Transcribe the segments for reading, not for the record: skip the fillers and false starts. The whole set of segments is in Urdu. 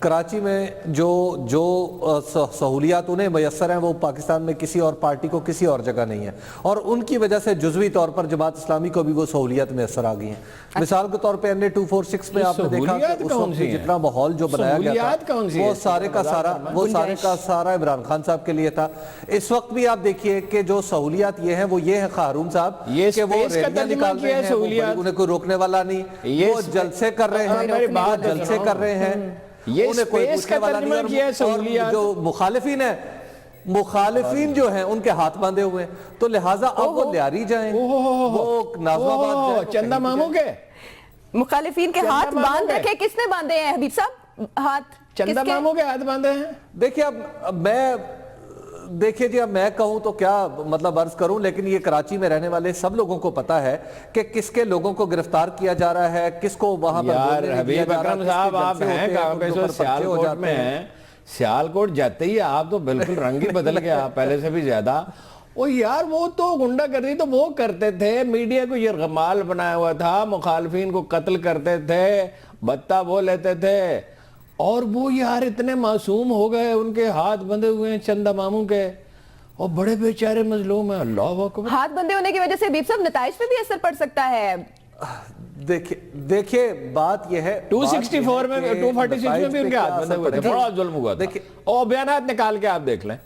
کراچی میں جو سہولیات انہیں میسر ہیں وہ پاکستان میں کسی اور پارٹی کو کسی اور جگہ نہیں ہے، اور ان کی وجہ سے جزوی طور پر جماعت اسلامی کو بھی وہ سہولیات میسر آ گئی ہیں۔ مثال کے طور پہ NA-246 میں آپ نے دیکھا کہ اس وقت جتنا ماحول جو بنایا گیا تھا وہ سارے کا سارا عمران خان صاحب کے لیے تھا۔ اس وقت بھی آپ دیکھیے کہ جو سہولیات یہ ہیں وہ یہ ہیں ہارون صاحب کہ وہ ریلیاں نکال رہے ہیں، انہیں کوئی روکنے والا نہیں، وہ جلسے کر رہے ہیں، یہ اسپیس کا ترجمہ کیا ہے سہولیات۔ جو مخالفین جو ہیں ان کے ہاتھ باندھے ہوئے ہیں، تو لہٰذا اب وہ لیاری جائیں، وہ نازم آباد جائیں، چندہ ماموں کے مخالفین کے ہاتھ باندھ رکھے، کس نے باندھے ہیں حبیب صاحب ہاتھ؟ چندہ ماموں کے ہاتھ باندھے ہیں؟ دیکھیے جی اب میں کہوں تو کیا مطلب عرض کروں، لیکن یہ کراچی میں رہنے والے سب لوگوں کو پتا ہے کہ کس کے لوگوں کو گرفتار کیا جا رہا ہے، کس کو وہاں پر یار حبیب اکرم صاحب آپ ہیں کہاں پہ سو سیالکوٹ میں ہیں، سیالکوٹ جاتے ہی آپ تو بالکل رنگ ہی بدل گیا پہلے سے بھی زیادہ۔ وہ یار وہ تو غنڈہ گردی تو وہ کرتے تھے، میڈیا کو یرغمال بنایا ہوا تھا، مخالفین کو قتل کرتے تھے، بتہ وہ لیتے تھے، اور وہ یار اتنے معصوم ہو گئے، ان کے ہاتھ بندھے ہوئے ہیں چندہ ماموں کے، اور بڑے بیچارے مظلوم ہیں۔ اللہ اکبر، ہاتھ بندھے ہونے کی وجہ سے حبیب صاحب نتائج پہ بھی اثر پڑ سکتا ہے۔ دیکھیے بات یہ ہے 264 میں 246 میں بھی ان کے ہاتھ بندھے ہوئے تھے، بڑا ظلم ہوا تھا، اور بیانات نکال کے آپ دیکھ لیں،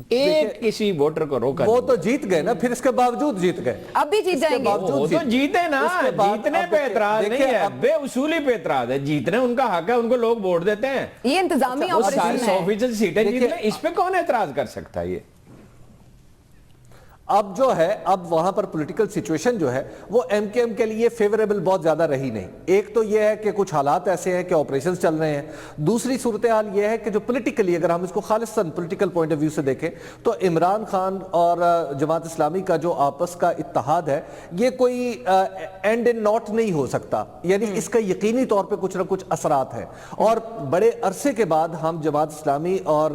ایک کسی ووٹر کو روکا، وہ تو جیت گئے نا، پھر اس کے باوجود جیت گئے، اب بھی جیت جائیں گے، وہ تو جیتے نا، جیتنے پہ اعتراض نہیں ہے، بے اصولی پہ اعتراض ہے، جیتنے ان کا حق ہے، ان کو لوگ ووٹ دیتے ہیں، یہ انتظامی وہ آپریشن ہے، 100% سیٹیں جیت لیں، اس پہ کون اعتراض کر سکتا ہے؟ یہ اب جو ہے اب وہاں پر پولیٹیکل سچویشن جو ہے وہ ایم کے ایم کے لیے فیوریبل بہت زیادہ رہی نہیں۔ ایک تو یہ ہے کہ کچھ حالات ایسے ہیں کہ آپریشنز چل رہے ہیں، دوسری صورتحال یہ ہے کہ جو پولیٹیکلی اگر ہم اس کو خالصاً پولیٹیکل پوائنٹ آف ویو سے دیکھیں تو عمران خان اور جماعت اسلامی کا جو آپس کا اتحاد ہے یہ کوئی اینڈ ان ناٹ نہیں ہو سکتا، یعنی اس کا یقینی طور پہ کچھ نہ کچھ اثرات ہیں، اور بڑے عرصے کے بعد ہم جماعت اسلامی اور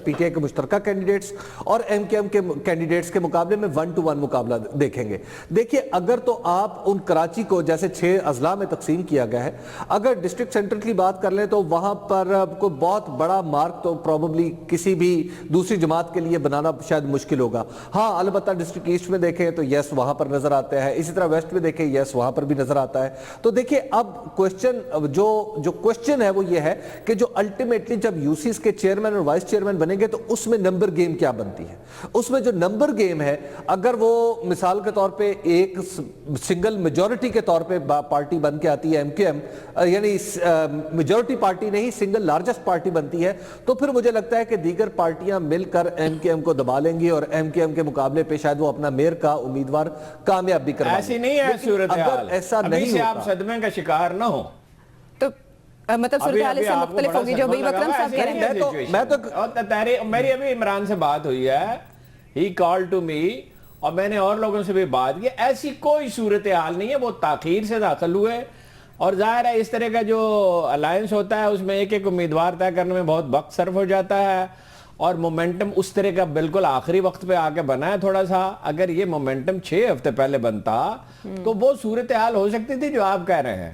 پی ٹی آئی کے مشترکہ کینڈیڈیٹس اور ایم کے ایم کے کینڈیڈیٹس کے مقابلے میں 1-to-1 مقابلہ دیکھیں گے۔ دیکھیے اگر تو آپ ان کراچی کو جیسے 6 اضلاع میں تقسیم کیا گیا ہے، اگر ڈسٹرکٹ سینٹر کی بات کر لیں تو وہاں پر کوئی بہت بڑا مارک تو پروبیبلی کسی بھی دوسری جماعت کے لیے بنانا شاید مشکل ہوگا۔ ہاں البتہ ڈسٹرکٹ ایسٹ میں دیکھیں تو یس وہاں پر نظر آتا ہے، اسی طرح ویسٹ میں دیکھیں یس وہاں پر بھی نظر آتا ہے۔ تو دیکھیے اب جو کوشچن ہے وہ یہ ہے کہ جو الٹیمیٹلی جب یوسیز کے چیئرمین اور وائس چیئرمین بنیں گے تو اس میں نمبر گیم کیا بنتی ہے؟ اس میں جو نمبر گیم ہے اگر وہ مثال کے طور پہ ایک سنگل میجورٹی کے طور پہ پارٹی بن کے آتی ہے ایم کے ایم، یعنی میجورٹی پارٹی نہیں سنگل لارجسٹ پارٹی بنتی ہے، تو پھر مجھے لگتا ہے کہ دیگر پارٹیاں مل کر ایم کے ایم کو دبا لیں گی اور ایم کے ایم کے مقابلے پہ شاید وہ اپنا میئر کا امیدوار کامیاب بھی کروائیں گے۔ ایسی نہیں ہے صورتحال، ایسا ابھی نہیں سے ہوتا، آپ صدمے کا شکار نہ ہو، تو مطلب صورتحال سے مختلف ہوگی جو بھائی وکرم صاحب کہہ رہے ہیں۔ میری ابھی عمران سے بات ہوئی ہے، ہی کال ٹو می، اور میں نے اور لوگوں سے بھی بات کی، ایسی کوئی صورتحال نہیں ہے، وہ تاخیر سے داخل ہوئے، اور ظاہر ہے اس طرح کا جو الائنس ہوتا ہے اس میں ایک ایک امیدوار طے کرنے میں بہت وقت صرف ہو جاتا ہے، اور مومنٹم اس طرح کا بالکل آخری وقت پہ آ کے بنا ہے تھوڑا سا۔ اگر یہ مومنٹم 6 ہفتے پہلے بنتا تو وہ صورتحال ہو سکتی تھی جو آپ کہہ رہے ہیں،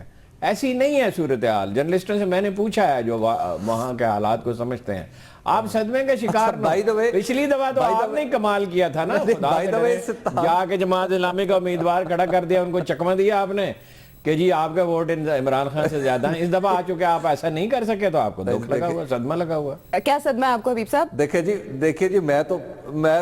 ایسی نہیں ہے صورتحال۔ جرنلسٹوں سے میں نے پوچھا ہے جو وہاں کے حالات کو سمجھتے ہیں، آپ صدمے کے شکار پچھلی دفعہ تو آپ نے کمال کیا تھا نا، جا کے جماعت اسلامی کا امیدوار کھڑا کر دیا، ان کو چکمہ دیا آپ نے کہ جی آپ کے ووٹ عمران خان سے زیادہ ہیں، اس دفعہ آ چکے آپ ایسا نہیں کر سکے تو آپ کو دکھ لگا ہوا، صدمہ لگا ہوا۔ کیا صدمہ ہے آپ کو حبیب صاحب؟ دیکھیں جی میں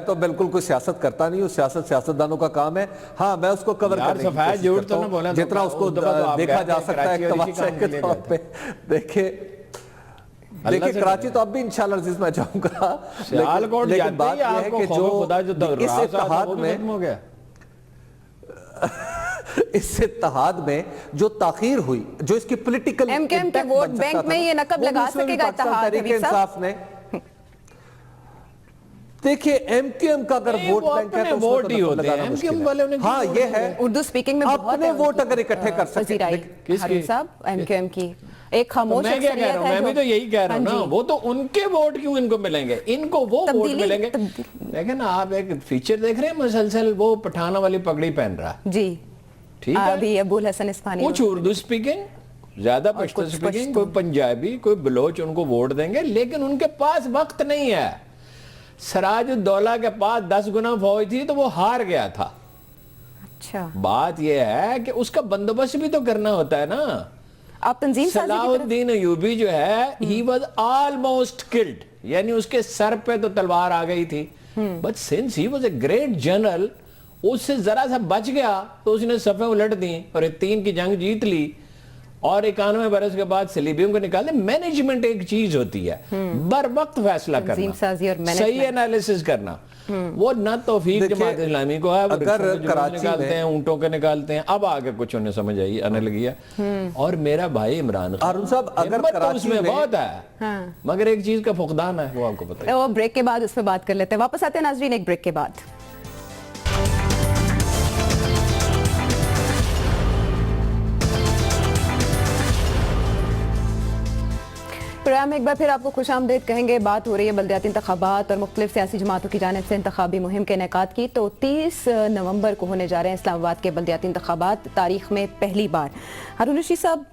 تو بالکل کوئی سیاست کرتا نہیں ہوں، سیاستدانوں کا کام ہے، ہاں میں اس کو کور کرنے کی کوشش کرتا ہوں جتنا اس کو دیکھا جا سکتا ہے تماشا کے طور پہ۔ دیکھیں کراچی تو اب بھی انشاءاللہ عزیز میں جاؤں گا، لیکن بات یہ ہے کہ جو اس اتحاد میں اس اتحاد میں جو تاخیر ہوئی، جو اس کی پولیٹیکل ایم کے ایم کے ووٹ بینک میں یہ نقب لگا سکے گا اتحاد حبیب صاحب؟ دیکھئے ایم کے ایم کا اگر ووٹ بینک ہے تو اس میں تو نقب لگانا مشکل ہے۔ ہاں یہ ہے اردو سپیکنگ میں بہت اپنے ووٹ اگر اکٹھے کر سکتے ہیں حبیب صاحب، ایم کے ایم کی ایک خاموش میں کیا کہہ رہا ہوں، میں بھی تو یہی کہہ رہا ہوں نا، وہ تو ان کے ووٹ کیوں ان کو ملیں گے، ان کو وہ ووٹ ملیں گے۔ دیکھیں نا آپ ایک فیچر دیکھ رہے ہیں مسلسل، وہ پٹھانا والی پگڑی پہن رہا ہے، جی ٹھیک ہے، ابھی ابو الحسن اسفانی کچھ اردو سپیکنگ زیادہ پشتو سپیکنگ، کوئی پنجابی، کوئی بلوچ ان کو ووٹ دیں گے، لیکن ان کے پاس وقت نہیں ہے. سراج الدولہ کے پاس 10 گنا فوج تھی تو وہ ہار گیا تھا. اچھا، بات یہ ہے کہ اس کا بندوبست بھی تو کرنا ہوتا ہے نا. آپ تنظیم سازی صلاح کی طرف الدین ایوبی جو ہے he was almost killed، یعنی اس کے سر پہ تو تلوار آ گئی تھی، but since he was a great general اس سے ذرا سا بچ گیا تو اس نے صفیں الٹ دیں اور 3 کی جنگ جیت لی اور 91 برس کے بعد صلیبیوں کو نکال دیں. مینجمنٹ ایک چیز ہوتی ہے، بر وقت فیصلہ تنظیم سازی اور کرنا، صحیح انالیسس کرنا. وہ نہ توفیق جماعت اسلامی کو ہے، وہ نکالتے ہیں، اونٹوں کے نکالتے ہیں. اب آگے کچھ انہیں سمجھ آنے لگی ہے. اور میرا بھائی عمران ارون صاحب، اگر ہمت تو اس کراچی میں میں بہت ہے، مگر ایک چیز کا فقدان ہے، وہ آپ کو پتہ ہے. وہ بریک کے بعد اس پہ بات کر لیتے ہیں. واپس آتے ہیں ناظرین ایک بریک کے بعد. پروگرام میں ایک بار پھر آپ کو خوش آمدید کہیں گے. بات ہو رہی ہے بلدیاتی انتخابات اور مختلف سیاسی جماعتوں کی جانب سے انتخابی مہم کے انعقاد کی. تو 30 نومبر کو ہونے جا رہے ہیں اسلام آباد کے بلدیاتی انتخابات، تاریخ میں پہلی بار. ہارون رشید صاحب،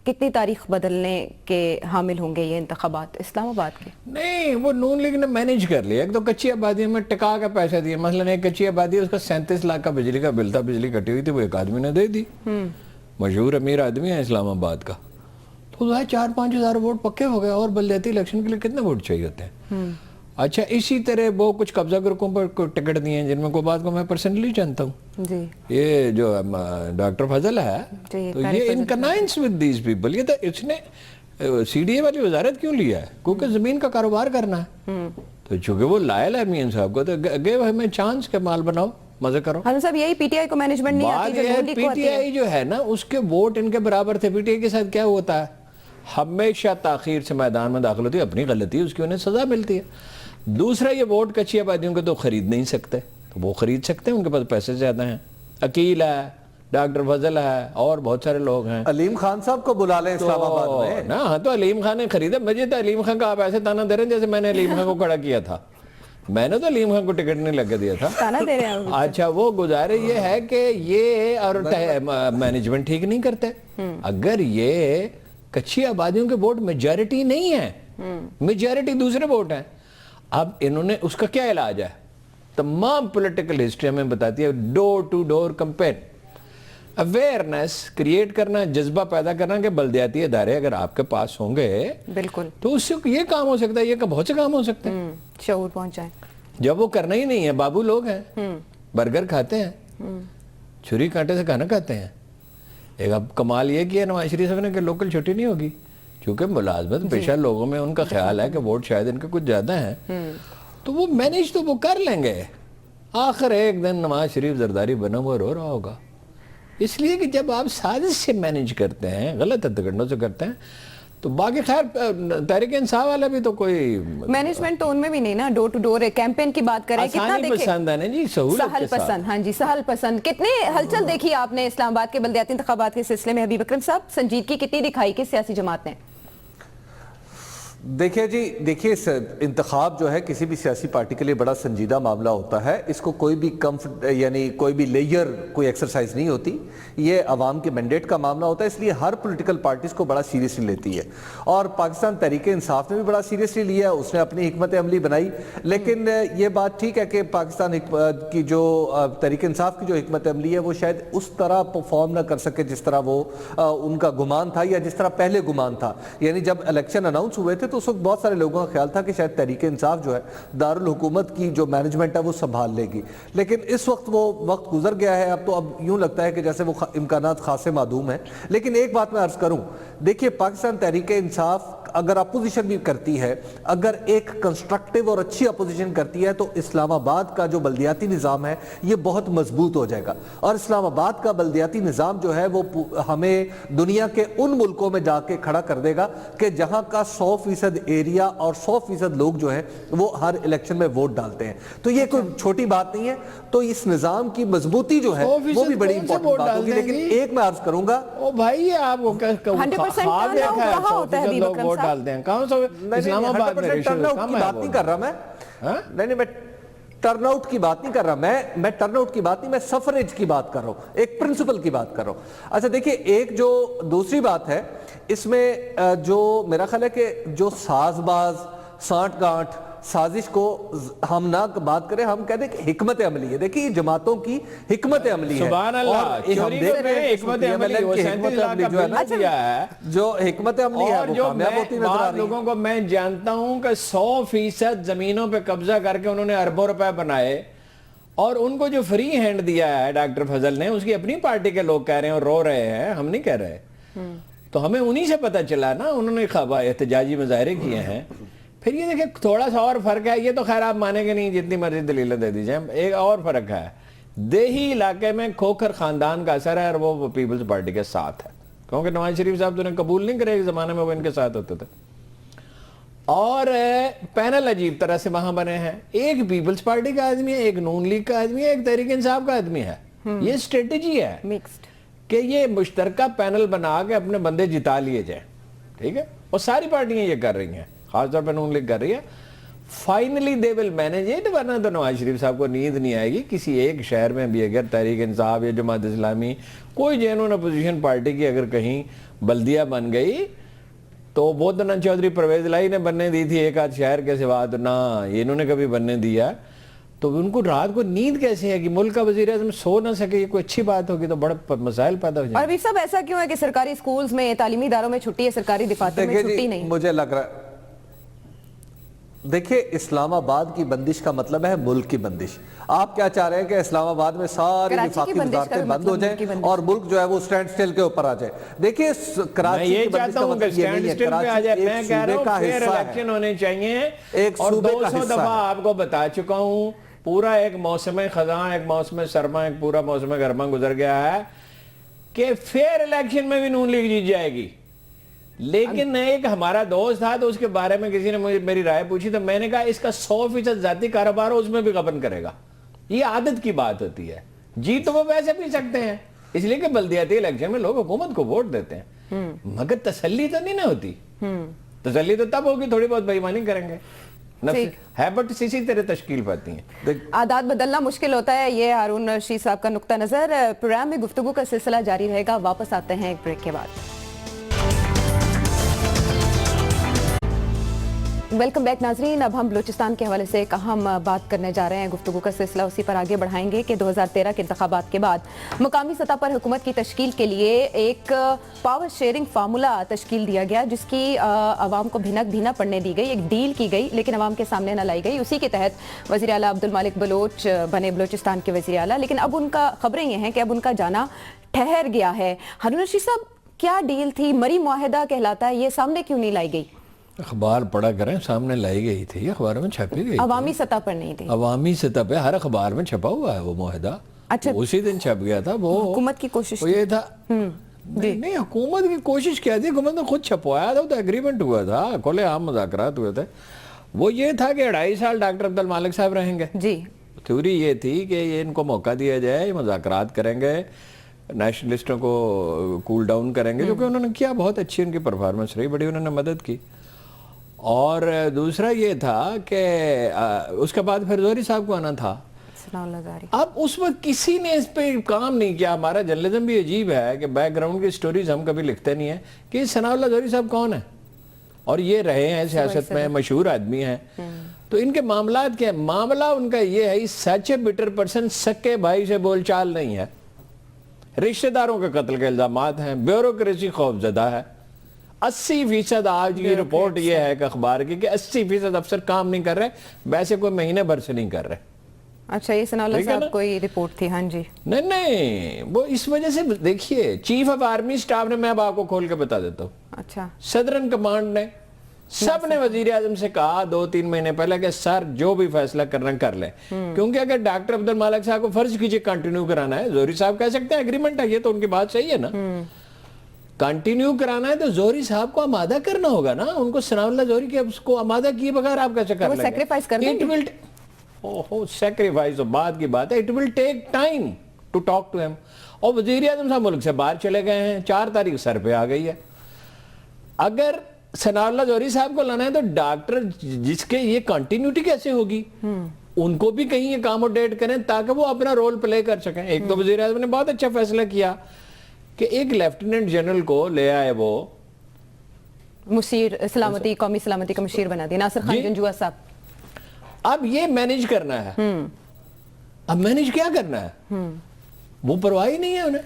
کتنی تاریخ بدلنے کے حامل ہوں گے یہ انتخابات اسلام آباد کے؟ نہیں، وہ نون لیگ نے مینیج کر لیا. ایک تو کچی آبادی میں ٹکا کے پیسے دیے. مثلا ایک کچی آبادی ہے، اس کا 37 لاکھ کا بجلی کا بل تھا، بجلی کٹی ہوئی تھی، وہ ایک آدمی نے دے دی. مشہور امیر آدمی ہے اسلام آباد کا، تو 4-5 ہزار ووٹ پکے ہو گئے. اور بلدیاتی الیکشن کے لیے کتنے ووٹ چاہیے ہوتے ہیں؟ اچھا، اسی طرح وہ کچھ قبضہ گروپوں پر ٹکٹ دیے ہیں، جن میں کوئی بات کو میں پرسنلی جانتا ہوں. جی، یہ جو ڈاکٹر فضل ہے، تو یہ ان کنائنس ود دیز پیپل. یہ تو اس نے سی ڈی اے والی وزارت کیوں لیا ہے؟ کیونکہ زمین کا کاروبار کرنا ہے. تو چونکہ وہ لائل ہے میاں صاحب کو، تو گئے ہمیں چانس کے مال بناؤ، مزے کرو. ہارون صاحب، یہی پی ٹی آئی کو مینجمنٹ نہیں آتی جو نون لیگ کو آتی پی ٹی آئی جو ہے نا، اس کے ووٹ ان کے برابر تھے. پی ٹی آئی کے ساتھ کیا ہوتا ہے؟ ہمیشہ تاخیر سے میدان میں داخل ہوتی ہے، اپنی غلطی ہے، اس کی انہیں سزا ملتی ہے. دوسرا، یہ ووٹ کچی آبادیوں کے تو خرید نہیں سکتے، تو وہ خرید سکتے ہیں، ان کے پاس پیسے زیادہ ہیں. عقیل ہے، ڈاکٹر فضل ہے، اور بہت سارے لوگ ہیں. علیم خان صاحب کو بلا لیں اسلام آباد میں. ہاں، تو علیم خان نے خریدا. مجھے تو علیم خان کا آپ ایسے تانا دے رہے ہیں جیسے میں نے علیم خان کو کھڑا کیا تھا. میں نے تو علیم خان کو ٹکٹ نہیں لگا دیا تھا. تانا دے رہے ہیں. اچھا، وہ گزارے یہ ہے کہ یہ اور مینجمنٹ ٹھیک نہیں کرتے. اگر یہ کچی آبادیوں کے ووٹ میجارٹی نہیں ہے، میجارٹی دوسرے ووٹ ہیں. اب انہوں نے اس کا کیا علاج ہے؟ تمام پولیٹیکل ہسٹری ہمیں بتاتی ہے، door to door campaign, awareness create کرنا، جذبہ پیدا کرنا کہ بلدیاتی ادارے اگر آپ کے پاس ہوں گے بالکل، تو اس سے یہ کام ہو سکتا ہے، یہ بہت سے کام ہو سکتے ہیں. شعور پہنچائیں. جب وہ کرنا ہی نہیں ہے، بابو لوگ ہیں، برگر کھاتے ہیں، چھری کانٹے سے کھانا کھاتے ہیں. ایک اب کمال یہ کیا نواز شریف صاحب نے کہ لوکل چھٹی نہیں ہوگی، کیونکہ ملازمت پیشہ لوگوں میں ان کا خیال ہے کہ ووٹ شاید ان کے کچھ زیادہ ہیں، تو وہ مینیج تو وہ کر لیں گے. آخر ایک دن نواز شریف زرداری بنا ہوا رو رہا ہوگا. اس لیے کہ جب آپ سازش سے مینیج کرتے ہیں، غلط ہتھکنڈوں سے کرتے ہیں، تو باقی خیر تحریک انصاف والا بھی تو کوئی مینجمنٹ تو ان میں بھی نہیں نا. ڈور ٹو ڈور کیمپین کی بات کریں، کتنا آسانی دیکھیں پسند ہے نا جی، سہولت کے ساتھ. پسند. ہاں جی، سہل پسند. کتنے ہلچل دیکھی آپ نے اسلام آباد کے بلدیاتی انتخابات کے سلسلے میں؟ حبیب اکرم صاحب، سنجیدگی کتنی دکھائی کس سیاسی جماعت نے؟ دیکھیں جی، دیکھیے انتخاب جو ہے کسی بھی سیاسی پارٹی کے لیے بڑا سنجیدہ معاملہ ہوتا ہے. اس کو کوئی بھی یعنی کوئی بھی لیئر کوئی ایکسرسائز نہیں ہوتی. یہ عوام کے مینڈیٹ کا معاملہ ہوتا ہے، اس لیے ہر پولیٹیکل پارٹیز کو بڑا سیریسلی لیتی ہے. اور پاکستان تحریک انصاف نے بھی بڑا سیریسلی لیا، اس نے اپنی حکمت عملی بنائی. لیکن یہ بات ٹھیک ہے کہ پاکستان کی جو تحریک انصاف کی جو حکمت عملی ہے وہ شاید اس طرح پرفارم نہ کر سکے جس طرح وہ ان کا گمان تھا، یا جس طرح پہلے گمان تھا. یعنی جب الیکشن اناؤنس ہوئے تھے تو اس وقت بہت سارے لوگوں کا خیال تھا کہ شاید تحریک انصاف جو ہے دارالحکومت کی جو مینجمنٹ ہے وہ سنبھال لے گی. لیکن اس وقت وہ وقت گزر گیا ہے. اب تو یوں لگتا ہے کہ جیسے وہ امکانات خاصے معدوم ہیں. لیکن ایک بات میں عرض کروں، دیکھیے پاکستان تحریک انصاف اگر اپوزیشن بھی کرتی ہے، اگر ایک کنسٹرکٹیو اور اچھی اپوزیشن کرتی ہے، تو اسلام آباد کا جو بلدیاتی نظام ہے یہ بہت مضبوط ہو جائے گا. اور اسلام آباد کا بلدیاتی نظام جو ہے وہ ہمیں دنیا کے ان ملکوں میں جا کے کھڑا کر دے گا کہ جہاں کا 100% ایریا اور 100% لوگ جو ہیں وہ ہر الیکشن میں ووٹ ڈالتے ہیں. تو یہ کوئی چھوٹی بات نہیں ہے. تو اس نظام کی مضبوطی جو ہے وہ بھی بڑی امپورٹنٹ بات ہوگی. لیکن ایک میں عرض کروں گا، او بھائی آپ کو 100% رہا ہوتا ہے حبیب اکرم ڈالتے ہیں. کہاں سو اسلام آباد میں ٹرن آؤٹ کی بات نہیں کر رہا میں. نہیں میں ٹرن آؤٹ کی بات نہیں کر رہا میں ٹرن آؤٹ کی بات نہیں، میں سفریج کی بات کر رہا ہوں، ایک پرنسپل کی بات کر رہا ہوں۔ اچھا دیکھیے، ایک جو دوسری بات ہے اس میں جو میرا خیال ہے کہ جو ساز باز سانٹ گانٹ سازش کو ہم نہ بات کریں، ہم کہتے ہیں کہ حکمت عملی ہے۔ دیکھیے جماعتوں کی حکمت عملی ہے، سبحان اللہ، چوری میں حکمت عملی وہ 37 لاکھ کا بل دیا ہے جو حکمت عملی ہے اور وہ جو کامیاب ہوتی نظر آ بعض رہی ہے۔ لوگوں کو میں جانتا ہوں کہ 100% زمینوں پہ قبضہ کر کے انہوں نے اربوں روپے بنائے، اور ان کو جو فری ہینڈ دیا ہے ڈاکٹر فضل نے، اس کی اپنی پارٹی کے لوگ کہہ رہے ہیں اور رو رہے ہیں، ہم نہیں کہہ رہے۔ تو ہمیں انہی سے پتہ چلا نا، انہوں نے احتجاجی مظاہرے کیے ہیں۔ پھر یہ دیکھیں تھوڑا سا اور فرق ہے، یہ تو خیر آپ مانیں گے نہیں، جتنی مرضی دلیلیں دے دیجئے، ایک اور فرق ہے، دیہی علاقے میں کھوکھر خاندان کا اثر ہے اور وہ پیپلز پارٹی کے ساتھ ہے، کیونکہ نواز شریف صاحب تو نے قبول نہیں کرے، ایک زمانے میں وہ ان کے ساتھ ہوتے تھے، اور پینل عجیب طرح سے وہاں بنے ہیں، ایک پیپلز پارٹی کا آدمی ہے، ایک نون لیگ کا آدمی ہے، ایک تحریک انصاف کا آدمی ہے۔ یہ اسٹریٹجی ہے مکسڈ کہ یہ مشترکہ پینل بنا کے اپنے بندے جتا لیے جائیں، ٹھیک ہے، اور ساری پارٹیاں یہ کر رہی ہیں، خاص طور پہ نون لیگ کر رہی ہے۔ Finally they will manage it, ورنہ تو نواز شریف صاحب کو نیند نہیں آئے گی کسی ایک شہر میں بھی اگر تحریک انصاف یا جماعت اسلامی کوئی جینون اپوزیشن پارٹی کی اگر کہیں بلدیہ بن گئی، تو وہ تو نہ چودھری پرویز الہی نے بننے دی تھی ایک آدھ شہر کے سوا، تو نہ انہوں نے کبھی بننے دیا، تو ان کو رات کو نیند کیسے ہے کہ ملک کا وزیر اعظم سو نہ سکے؟ یہ کوئی اچھی بات ہوگی تو بڑے مسائل پیدا ہو جائیں۔ اور صاحب ایسا کیوں ہے کہ سرکاری سکولز میں، تعلیمی اداروں میں چھٹی ہے، سرکاری دفاتر میں چھٹی نہیں؟ مجھے لگ رہا ہے دیکھیں، اسلام آباد کی بندش کا مطلب ہے ملک کی بندش۔ آپ کیا چاہ رہے ہیں کہ اسلام آباد میں ساری وفاقی وزارتیں بند ہو جائیں اور ملک جو ہے وہ سٹینڈ سٹل کے اوپر آ جائے؟ دیکھیں کراچی کی بندش کا مطلب یہ نہیں ہے، کراچی ایک صوبے کا حصہ ہے، الیکشن ہونے چاہیے، ایک اور صوبے کا 200 حصہ دفعہ ہے۔ آپ کو بتا چکا ہوں، پورا ایک موسم خزاں، ایک موسم سرما، ایک پورا موسم گرما گزر گیا ہے کہ فیئر الیکشن میں بھی نون لیگ جیت جائے گی۔ لیکن ایک ہمارا دوست تھا، تو اس کے بارے میں کسی نے مجھے میری رائے پوچھی، تو میں نے کہا اس کا 100% ذاتی کاروبار ہو، اس میں بھی غبن کرے گا۔ یہ عادت کی بات ہوتی ہے، جی تو وہ ویسے بھی سکتے ہیں، اس لیے کہ بلدیاتی الیکشن میں لوگ حکومت کو ووٹ دیتے ہیں، مگر تسلی تو نہیں نہ ہوتی۔ تسلی تو تب ہوگی تھوڑی بہت بے ایمانی کریں گے، ہیبٹ اسی طرح تشکیل پاتی ہیں۔ عادات بدلنا مشکل ہوتا ہے، یہ ہارون رشید صاحب کا نقطہ نظر۔ پروگرام میں گفتگو کا سلسلہ جاری رہے گا، واپس آتے ہیں ایک بریک کے بعد۔ ویلکم بیک ناظرین، اب ہم بلوچستان کے حوالے سے ایک اہم بات کرنے جا رہے ہیں، گفتگو کا سلسلہ اسی پر آگے بڑھائیں گے کہ 2013 کے انتخابات کے بعد مقامی سطح پر حکومت کی تشکیل کے لیے ایک پاور شیئرنگ فارمولا تشکیل دیا گیا، جس کی عوام کو بھنک بھی نہ پڑنے دی گئی، ایک ڈیل کی گئی لیکن عوام کے سامنے نہ لائی گئی۔ اسی کے تحت وزیر اعلیٰ عبدالمالک بلوچ بنے بلوچستان کے وزیر اعلیٰ، لیکن اب ان کا خبریں یہ ہیں کہ اب ان کا جانا ٹھہر گیا ہے۔ ہارون رشید صاحب، کیا ڈیل تھی؟ مری معاہدہ کہلاتا ہے، یہ سامنے کیوں نہیں لائی گئی؟ اخبار پڑھا کریں، سامنے لائی گئی تھی، اخباروں میں چھپی گئی، عوامی سطح پر نہیں تھی، عوامی سطح پہ ہر اخبار میں چھپا ہوا ہے وہ معاہدہ، اسی دن چھپ گیا تھا۔ وہ حکومت کی کوشش یہ تھا، نہیں حکومت کی کوشش کیا تھی، حکومت نے خود چھپوایا تھا، وہ تو ایگریمنٹ ہوا تھا، کھلے عام مذاکرات ہوئے تھے۔ وہ یہ تھا کہ 2.5 سال ڈاکٹر عبدالمالک صاحب رہیں گے، جی، تھیوری یہ تھی کہ یہ ان کو موقع دیا جائے، یہ مذاکرات کریں گے، نیشنلسٹوں کو کول ڈاؤن کریں گے، جو کہ انہوں نے کیا، بہت اچھی ان کی پرفارمنس رہی، بڑی انہوں نے مدد کی۔ اور دوسرا یہ تھا کہ اس کے بعد پھر زہری صاحب کو آنا تھا۔ اب اس وقت کسی نے اس پہ کام نہیں کیا۔ ہمارا جرنلزم بھی عجیب ہے کہ بیک گراؤنڈ کی سٹوریز ہم کبھی لکھتے نہیں ہیں کہ ثناء اللہ زہری صاحب کون ہیں، اور یہ رہے ہیں سیاست میں، مشہور آدمی ہیں، تو ان کے معاملات کیا ہیں؟ معاملہ ان کا یہ ہے، سچ اے بٹر پرسن، سکے بھائی سے بول چال نہیں ہے، رشتہ داروں کے قتل کے الزامات ہیں، بیوروکریسی خوف زدہ ہے، 80% آج کی رپورٹ یہ ہے کہ اخبار کی کہ 80% افسر کام نہیں کر رہے، ویسے کوئی مہینے بھر سے نہیں کر رہے۔ اچھا، یہ ثناء اللہ صاحب کوئی رپورٹ تھی؟ ہاں جی، نہیں وہ اس وجہ سے دیکھیے، چیف آف آرمی سٹاف نے، میں اب آپ کو کھول کے بتا دیتا ہوں، اچھا، صدرن کمانڈ نے، سب نے وزیر اعظم سے کہا 2-3 مہینے پہلے کہ سر جو بھی فیصلہ کرنا کر لیں، کیونکہ اگر ڈاکٹر عبدالمالک صاحب کو فرض کیجئے کنٹینیو کرانا ہے، زہری صاحب کہہ سکتے ہیں ایگریمنٹ ہے، یہ تو ان کی بات صحیح ہے نا، کنٹینیو کرانا ہے تو زہری صاحب کو آمادہ کرنا ہوگا نا، ان کو ثناء اللہ زہری کے اس کو آمادہ کیے بغیر آپ کیسے کر لیں گے؟ وہ سیکریفائز کر دیں گے؟ سیکریفائز تو بعد کی بات ہے، it will take time to talk to him۔ اور وزیر اعظم صاحب ملک سے باہر چلے گئے ہیں، 4 تاریخ سر پہ آ گئی ہے۔ اگر ثناء اللہ زہری صاحب کو لانا ہے تو ڈاکٹر جس کے یہ کنٹینیوٹی کیسے ہوگی؟ ان کو بھی کہیں اکاموڈیٹ کریں تاکہ وہ اپنا رول پلے کر سکیں. ایک تو وزیر اعظم نے بہت اچھا فیصلہ کیا کہ ایک لیفٹیننٹ جنرل کو لے آئے, وہ مشیر سلامتی, قومی سلامتی کا مشیر بنا دیا, ناصر خان جنجوعہ صاحب. اب یہ مینیج کرنا ہے. اب مینیج کیا کرنا ہے, وہ پرواہ ہی نہیں ہے انہیں.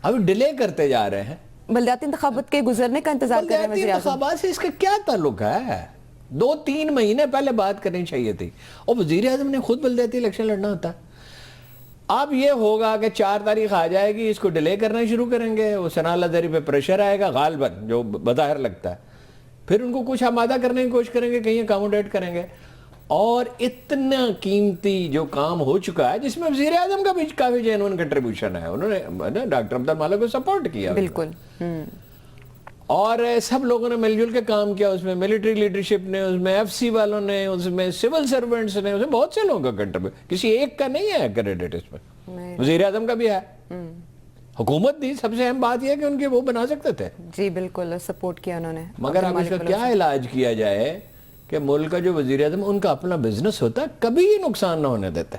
اب ڈیلے کرتے جا رہے ہیں. بلدیاتی انتخابات کے گزرنے کا انتظار کر رہے ہیں بلدیاتی وزیر اعظم. انتخابات سے اس کا کیا تعلق ہے؟ 2-3 مہینے پہلے بات کرنی چاہیے تھی, اور وزیر اعظم نے خود بلدیاتی الیکشن لڑنا ہوتا ہے. اب یہ ہوگا کہ 4 تاریخ آ جائے گی, اس کو ڈیلے کرنا شروع کریں گے, وہ ثناء اللہ زرعی پہ پریشر آئے گا غالباً, جو بظاہر لگتا ہے. پھر ان کو کچھ آمادہ کرنے کی کوشش کریں گے, کہیں اکاموڈیٹ کریں گے. اور اتنا قیمتی جو کام ہو چکا ہے جس میں وزیر اعظم کا بھی کافی جینوئن کنٹریبیوشن ہے, انہوں نے ڈاکٹر عبد المالک کو سپورٹ کیا بالکل, اور سب لوگوں نے مل جل کے کام کیا. اس میں ملٹری لیڈرشپ نے, اس میں ایف سی والوں نے, اس میں سول سرونٹس نے, اس میں بہت سے لوگوں کا کنٹریبیوشن, کسی ایک کا نہیں ہے کریڈٹ اس میں, وزیر اعظم کا بھی ہے. حکومت دی, سب سے اہم بات یہ کہ ان کے وہ بنا سکتے تھے. جی بالکل, سپورٹ کیا انہوں نے. مگر اب اس کا کیا علاج کیا جائے کہ ملک کا جو وزیر اعظم, ان کا اپنا بزنس ہوتا ہے, کبھی یہ نقصان نہ ہونے دیتے,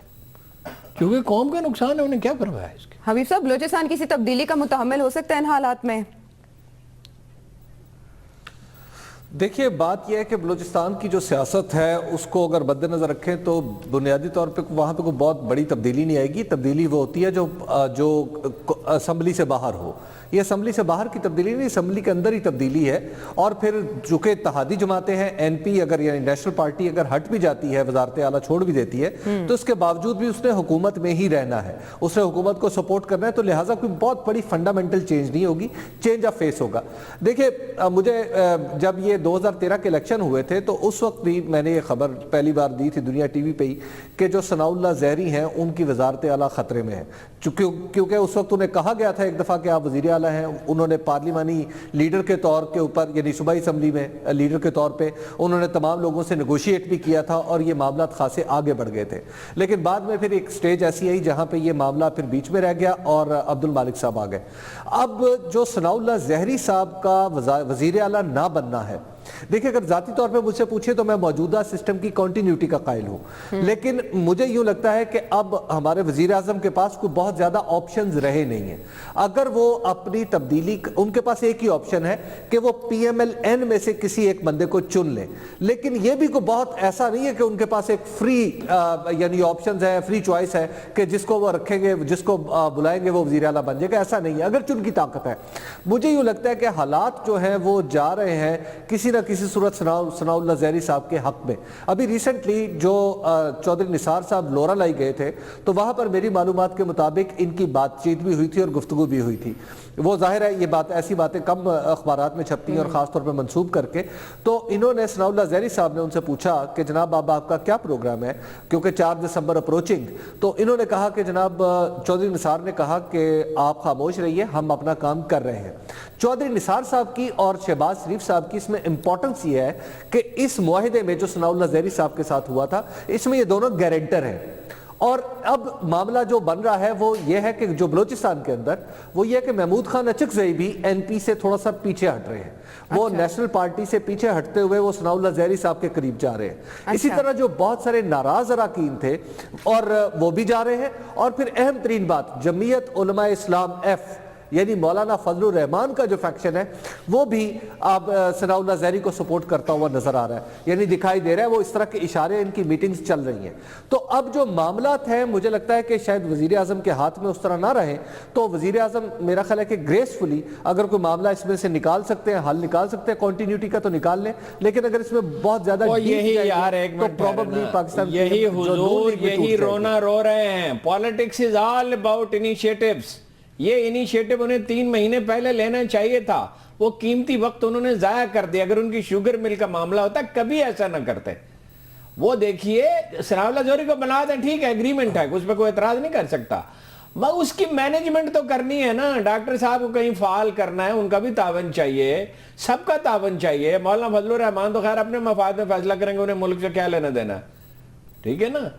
کیونکہ قوم کا نقصان ہے, انہیں کیا پرواہ ہے اس کی. حبیب صاحب, بلوچستان کسی تبدیلی کا متحمل ہو سکتا ہے ان حالات میں؟ دیکھیے بات یہ ہے کہ بلوچستان کی جو سیاست ہے اس کو اگر مد نظر رکھیں تو بنیادی طور پہ وہاں پہ کوئی بہت بڑی تبدیلی نہیں آئے گی. تبدیلی وہ ہوتی ہے جو اسمبلی سے باہر ہو. یہ اسمبلی سے باہر کی تبدیلی نہیں, اسمبلی کے اندر ہی تبدیلی ہے. اور پھر چونکہ اتحادی جماعتیں ہیں, این پی اگر یعنی نیشنل پارٹی اگر ہٹ بھی جاتی ہے, وزارت اعلیٰ چھوڑ بھی دیتی ہے, تو اس کے باوجود بھی اس نے حکومت میں ہی رہنا ہے, اس نے حکومت کو سپورٹ کرنا ہے. تو لہٰذا کوئی بہت بڑی فنڈامنٹل چینج نہیں ہوگی, چینج آف فیس ہوگا. دیکھیں مجھے جب یہ 2013 کے الیکشن ہوئے تھے تو اس وقت بھی میں نے یہ خبر پہلی بار دی تھی دنیا ٹی وی پہ ہی کہ جو ثناء اللہ زہری ہیں ان کی وزارت اعلیٰ خطرے میں ہے. کیونکہ اس وقت انہیں کہا گیا تھا ایک دفعہ کہ آپ وزیر اعلیٰ ہیں. انہوں نے پارلیمانی لیڈر کے طور کے اوپر, یعنی صوبائی اسمبلی میں لیڈر کے طور پہ انہوں نے تمام لوگوں سے نیگوشیٹ بھی کیا تھا, اور یہ معاملات خاصے آگے بڑھ گئے تھے. لیکن بعد میں پھر ایک سٹیج ایسی آئی جہاں پہ یہ معاملہ پھر بیچ میں رہ گیا اور عبد المالک صاحب آ گئے. اب جو ثناء اللہ زہری صاحب کا وزیر اعلیٰ نہ بننا ہے, دیکھیں اگر ذاتی طور پہ مجھ سے پوچھے تو میں موجودہ سسٹم کی کنٹینیوٹی کا قائل ہوں, لیکن مجھے یوں لگتا ہے کہ اب ہمارے وزیر اعظم کے پاس کوئی بہت زیادہ آپشنز رہے نہیں ہیں. اگر وہ اپنی تبدیلی, ان کے پاس ایک ہی آپشن ہے کہ وہ پی ایم ایل این میں سے کسی ایک بندے کو چن لیں, لیکن یہ بھی کوئی بہت ایسا نہیں ہے کہ ان کے پاس ایک فری یعنی آپشنز ہے, فری چوائس ہے کہ جس کو وہ رکھیں گے, جس کو بلائیں گے وہ وزیر اعلیٰ بن جائے گا. ایسا نہیں ہے, اگر چن کی طاقت ہے. مجھے یوں لگتا ہے کہ حالات جو ہیں وہ جا رہے ہیں کسی نہ کسی صورت ثناء اللہ زہری صاحب کے حق میں. ابھی ریسنٹلی جو چودھری نثار صاحب لورا لائی گئے تھے تو وہاں پر میری معلومات کے مطابق ان کی بات چیت بھی ہوئی تھی اور گفتگو بھی ہوئی تھی. وہ ظاہر ہے یہ بات, ایسی باتیں کم اخبارات میں چھپتی ہیں اور خاص طور پہ منسوب کر کے. تو انہوں نے ثناء اللہ زہری صاحب نے ان سے پوچھا کہ جناب آپ کا کیا پروگرام ہے, کیونکہ 4 دسمبر اپروچنگ. تو انہوں نے کہا کہ جناب چودھری نثار نے کہا کہ آپ خاموش رہیے, ہم اپنا کام کر رہے ہیں. چودھری نثار صاحب کی اور شہباز شریف صاحب کی اس میں امپورٹنس یہ ہے کہ اس معاہدے میں جو ثناء اللہ زہری صاحب کے ساتھ ہوا تھا, اس میں یہ دونوں گارنٹر ہیں. اور اب معاملہ جو بن رہا ہے وہ یہ ہے کہ جو بلوچستان کے اندر وہ یہ ہے کہ محمود خان اچکزئی بھی این پی سے تھوڑا سا پیچھے ہٹ رہے ہیں. وہ نیشنل پارٹی سے پیچھے ہٹتے ہوئے وہ ثناء اللہ زہری صاحب کے قریب جا رہے ہیں. اسی طرح جو بہت سارے ناراض اراکین تھے اور وہ بھی جا رہے ہیں. اور پھر اہم ترین بات, جمعیت علماء اسلام ایف یعنی مولانا فضل الرحمان کا جو فیکشن ہے وہ بھی اب ثناء اللہ زہری کو سپورٹ کرتا ہوا نظر آ رہا ہے, یعنی دکھائی دے رہا ہے. وہ اس طرح کے اشارے ان کی میٹنگز چل رہی ہیں. تو اب جو معاملات ہیں مجھے لگتا ہے کہ شاید وزیر اعظم کے ہاتھ میں اس طرح نہ رہیں, تو وزیر اعظم میرا خیال ہے کہ گریسفلی اگر کوئی معاملہ اس میں سے نکال سکتے ہیں, حل نکال سکتے ہیں کنٹینیوٹی کا, تو نکال لیں. لیکن اگر اس میں بہت زیادہ تو پروبیبلی پاکستان یہی حضور یہی رونا رو رہے ہیں. Politics is all about initiatives. یہ انیشیٹو انہیں 3 مہینے پہلے لینا چاہیے تھا. وہ قیمتی وقت انہوں نے ضائع کر دیا. اگر ان کی شوگر مل کا معاملہ ہوتا کبھی ایسا نہ کرتے. وہ دیکھیے ثناء اللہ زہری کو بنا دیں, ٹھیک ہے, ایگریمنٹ ہے, اس پہ کوئی اعتراض نہیں کر سکتا, مگر اس کی مینجمنٹ تو کرنی ہے نا. ڈاکٹر صاحب کو کہیں فعال کرنا ہے, ان کا بھی تعاون چاہیے, سب کا تعاون چاہیے. مولانا فضل الرحمان تو خیر اپنے مفاد میں فیصلہ کریں گے, انہیں ملک سے کیا لینا دینا, ٹھیک ہے نا.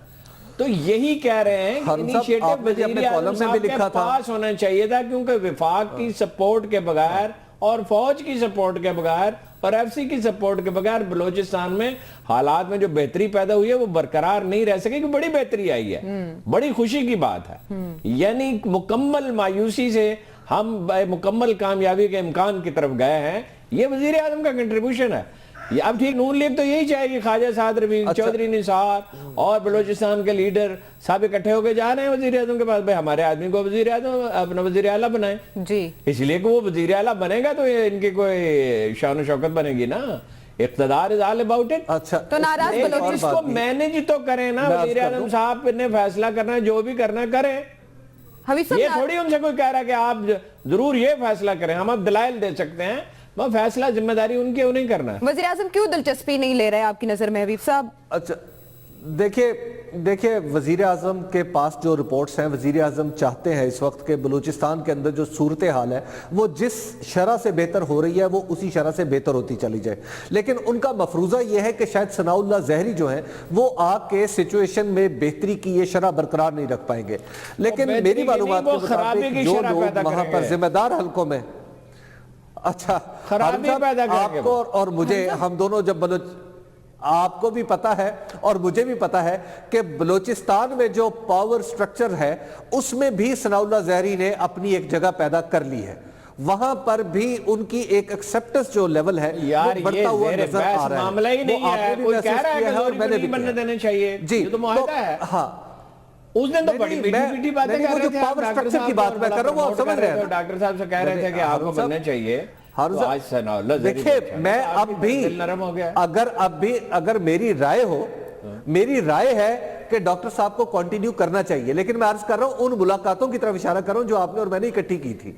تو یہی کہہ رہے ہیں کہ انیشیٹو وزیر اعظم صاحب کے پاس ہونا چاہیے تھا, کیونکہ وفاق کی سپورٹ کے بغیر اور فوج کی سپورٹ کے بغیر اور ایف سی کی سپورٹ کے بغیر بلوچستان میں حالات میں جو بہتری پیدا ہوئی ہے وہ برقرار نہیں رہ سکے، کہ بڑی بہتری آئی ہے، بڑی خوشی کی بات ہے۔ یعنی مکمل مایوسی سے ہم مکمل کامیابی کے امکان کی طرف گئے ہیں، یہ وزیر اعظم کا کنٹریبیوشن ہے۔ اب ٹھیک نون لیگ تو یہی چاہے گی، خواجہ سعد رفیق، چودھری نثار اور بلوچستان کے لیڈر صاحب اکٹھے ہو کے جا رہے ہیں وزیر اعظم کے پاس، بھائی ہمارے آدمی کو وزیر اعظم اپنا وزیر اعلیٰ بنائیں۔ جی اس لیے کہ وہ وزیر اعلیٰ بنے گا تو ان کی کوئی شان و شوکت بنے گی نا، اقتدار is all about it۔ اچھا تو ناراض اس کو مینج تو کریں نا، وزیر اعظم صاحب نے فیصلہ کرنا ہے، جو بھی کرنا کریں۔ حبیب یہ صاحب تھوڑی ان سے کوئی کہہ رہا ہے کہ آپ ضرور یہ فیصلہ کریں، ہم اب دلائل دے سکتے ہیں، وہ فیصلہ ذمہ داری ان کی انہیں کرنا ہے۔ وزیر اعظم کیوں دلچسپی نہیں لے رہے آپ کی نظر میں حبیب صاحب؟ اچھا دیکھیں وزیر اعظم کے پاس جو رپورٹس ہیں، وزیر اعظم چاہتے ہیں اس وقت کہ بلوچستان کے اندر جو صورتحال ہے وہ جس شرح سے بہتر ہو رہی ہے وہ اسی شرح سے بہتر ہوتی چلی جائے، لیکن ان کا مفروضہ یہ ہے کہ شاید ثناء اللہ زہری جو ہیں وہ آ کے سچویشن میں بہتری کی یہ شرح برقرار نہیں رکھ پائیں گے، لیکن میری معلومات کے مطابق جو لوگ وہاں پر ذمہ دار حلقوں میں اچھا آپ کو اور مجھے، ہم دونوں جب آپ کو بھی پتا ہے اور مجھے بھی پتا ہے کہ بلوچستان میں جو پاور سٹرکچر ہے اس میں بھی ثناء اللہ زہری نے اپنی ایک جگہ پیدا کر لی ہے، وہاں پر بھی ان کی ایک ایکسپٹنس جو لیول ہے وہ بڑھتا ہوا نظر آ رہا ہے۔ معاملہ ہی نہیں ہے، کوئی کہہ رہا ہے کہ لوری کو نہیں بننے دینے چاہیے، یہ تو معاہدہ ہے۔ ہاں اس دن تو بڑی میٹھی باتیں کر رہے تھے، پاور سٹرکچر کی بات میں کر رہا ہوں، وہ آپ سمجھ رہے ہیں، ڈاکٹر صاحب سے کہہ رہے تھے کہ آپ کو بننے چاہیے۔ دیکھیں میں اب بھی اگر میری رائے ہو، میری رائے ہے کہ ڈاکٹر صاحب کو کنٹینیو کرنا چاہیے، لیکن میں عرض کر رہا ہوں ان ملاقاتوں کی طرف اشارہ کر رہا ہوں جو آپ نے اور میں نے اکٹھی کی تھی،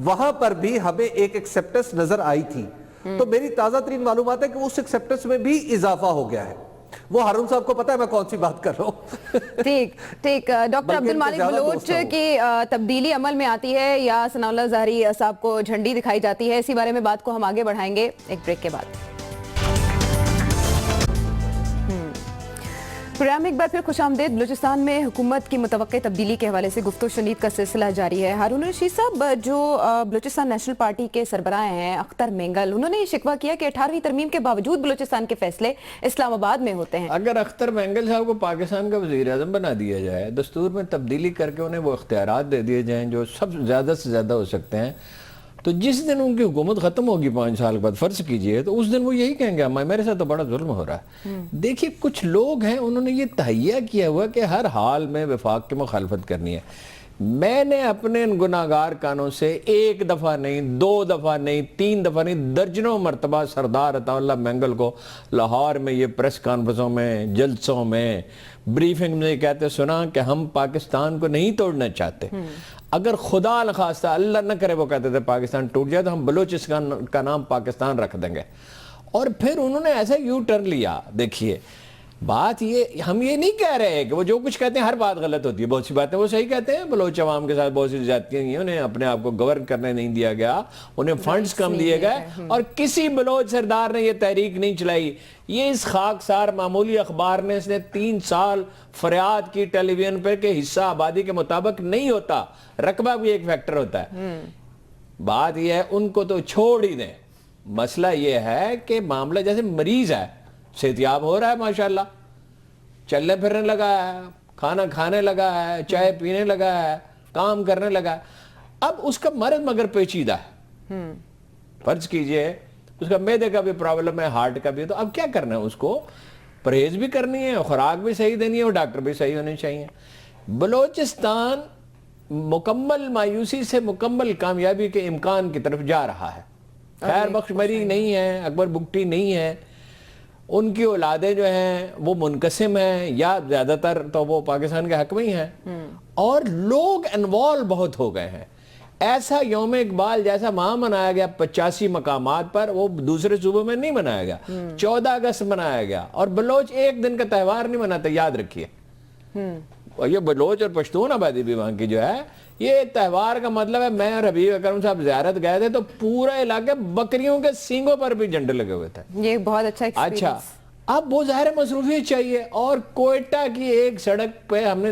وہاں پر بھی ہمیں ایک ایکسپٹنس نظر آئی تھی، تو میری تازہ ترین معلومات ہے کہ اس ایکسپٹنس میں بھی اضافہ ہو گیا ہے۔ وہ ہارون صاحب کو پتا ہے میں کون سی بات کر رہا ہوں۔ ٹھیک ڈاکٹر عبد المالک بلوچ کی تبدیلی عمل میں آتی ہے یا ثناء اللہ زہری صاحب کو جھنڈی دکھائی جاتی ہے، اسی بارے میں بات کو ہم آگے بڑھائیں گے ایک بریک کے بعد۔ پروگرام میں ایک بار پھر خوش آمدید۔ بلوچستان میں حکومت کی متوقع تبدیلی کے حوالے سے گفت و شنید کا سلسلہ جاری ہے۔ ہارون رشید صاحب جو بلوچستان نیشنل پارٹی کے سربراہ ہیں اختر مینگل، انہوں نے یہ شکوہ کیا کہ 18ویں ترمیم کے باوجود بلوچستان کے فیصلے اسلام آباد میں ہوتے ہیں۔ اگر اختر مینگل صاحب کو پاکستان کا وزیر اعظم بنا دیا جائے، دستور میں تبدیلی کر کے انہیں وہ اختیارات دے دیے جائیں جو سب زیادہ سے زیادہ ہو سکتے ہیں، تو جس دن ان کی حکومت ختم ہوگی 5 سال بعد فرض کیجئے، تو اس دن وہ یہی کہیں گے میرے ساتھ تو بڑا ظلم ہو رہا ہے۔ دیکھیے کچھ لوگ ہیں انہوں نے یہ تہیہ کیا ہوا کہ ہر حال میں وفاق کی مخالفت کرنی ہے۔ میں نے اپنے ان گناہگار کانوں سے 1 دفعہ نہیں، 2 دفعہ نہیں، 3 دفعہ نہیں، درجنوں مرتبہ سردار عطا اللہ مینگل کو لاہور میں یہ پریس کانفرنسوں میں، جلسوں میں، بریفنگ میں کہتے سنا کہ ہم پاکستان کو نہیں توڑنا چاہتے۔ اگر خدا نخواستہ اللہ نہ کرے وہ کہتے تھے پاکستان ٹوٹ جائے تو ہم بلوچستان کا نام پاکستان رکھ دیں گے، اور پھر انہوں نے ایسا یو ٹرن لیا۔ دیکھیے بات یہ، ہم یہ نہیں کہہ رہے کہ وہ جو کچھ کہتے ہیں ہر بات غلط ہوتی ہے، بہت سی باتیں وہ صحیح کہتے ہیں، بلوچ عوام کے ساتھ بہت سی زیادتیاں ہیں، انہیں اپنے آپ کو گورن کرنے نہیں دیا گیا، انہیں فنڈز کم دیے گئے، اور کسی بلوچ سردار نے یہ تحریک نہیں چلائی۔ یہ اس خاکسار معمولی اخبار نے اس نے 3 سال فریاد کی ٹیلی ویژن پر کہ حصہ آبادی کے مطابق نہیں ہوتا، رقبہ بھی ایک فیکٹر ہوتا ہے۔ بات یہ ہے ان کو تو چھوڑ ہی دیں، مسئلہ یہ ہے کہ معاملہ جیسے مریض ہے، صحتیاب ہو رہا ہے ماشاءاللہ، چلنے پھرنے لگا ہے، کھانا کھانے لگا ہے، چائے پینے لگا ہے، کام کرنے لگا ہے، اب اس کا مرض مگر پیچیدہ ہے۔ فرض کیجئے اس کا معدے کا بھی پرابلم ہے، ہارٹ کا بھی، تو اب کیا کرنا ہے؟ اس کو پرہیز بھی کرنی ہے، خوراک بھی صحیح دینی ہے، اور ڈاکٹر بھی صحیح ہونے چاہیے۔ بلوچستان مکمل مایوسی سے مکمل کامیابی کے امکان کی طرف جا رہا ہے۔ خیر بخش مری نہیں ہے، اکبر بگٹی نہیں ہے، ان کی اولادیں جو ہیں وہ منقسم ہیں، یا زیادہ تر تو وہ پاکستان کے حق میں ہی ہیں، اور لوگ انوالو بہت ہو گئے ہیں۔ ایسا یوم اقبال جیسا وہاں منایا گیا 85 مقامات پر، وہ دوسرے صوبوں میں نہیں منایا گیا۔ 14 اگست منایا گیا، اور بلوچ ایک دن کا تہوار نہیں مناتا، یاد رکھیے۔ اور یہ بلوچ اور پشتون آبادی بھی وہاں کی جو ہے، یہ تہوار کا مطلب ہے، میں اور حبیب اکرم صاحب زیارت گئے تھے تو پورا علاقے بکریوں کے سینگوں پر بھی جھنڈے لگے ہوئے تھے۔ یہ بہت اچھا ایکسپیرینس۔ اچھا اب وہ ظاہر مصروفیت چاہیے، اور کوئٹہ کی ایک سڑک پہ ہم نے